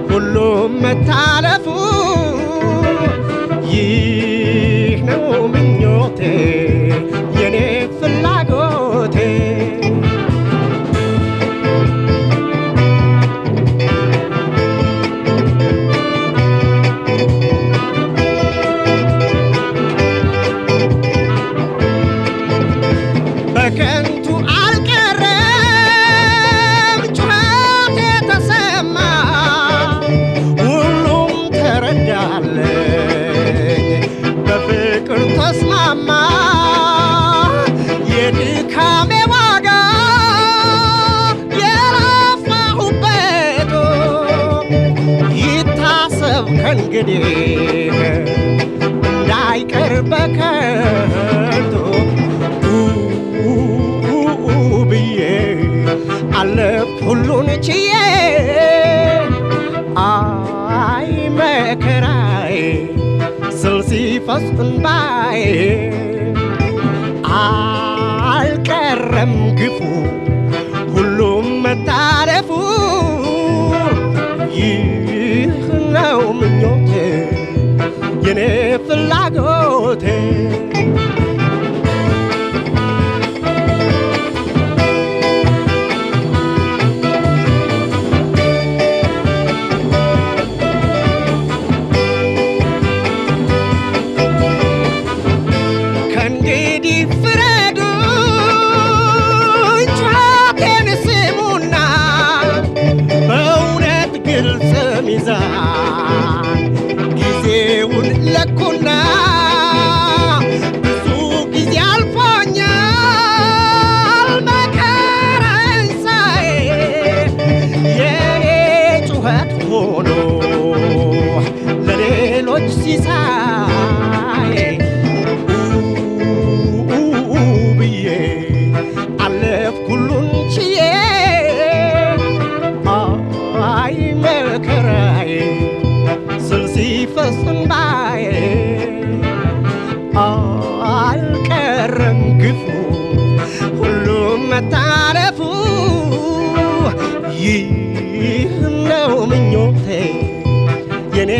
ሁሉም መታለፉ ይህ ነው ምኞቴ የኔ ፍላጎቴ በከንቱ አልቀረም ጩኸቴ ተሰማ ሁሉም ተረዳለኝ በፍቅር ተስማማ የድካሜ ዋጋ የለፋሁበት ይታሰብ ከእንግዲህ እንዳይቀር በከንቱ ብዬ አለፍኩ ሁሉን ችዬ አይ መከራዬ ስል ሲፈስ እንባዬ አልቀረም ግፉ ሁሉም መታለፉ ይህ ነው ምኞቴ የኔ ፍላጎቴ ከእንግዲህ ፍረዱኝ ጩኸቴን ስሙና በእውነት ግልጽ ሚዛን ጊዜውን ለኩና ብዙ ጊዜ አልፎኛል መከራዬን ሳይ የኔ ጩኸት ሆኖ ለሌሎች ሲሳይ ብዬ አለፍኩ ሁሉን ችዬ አይ መከራዬ ስል ሲፈስ እንባዬ አልቀረም ግፉ ሁሉም መታለፉ ይህ ነው ምኞቴ የኔ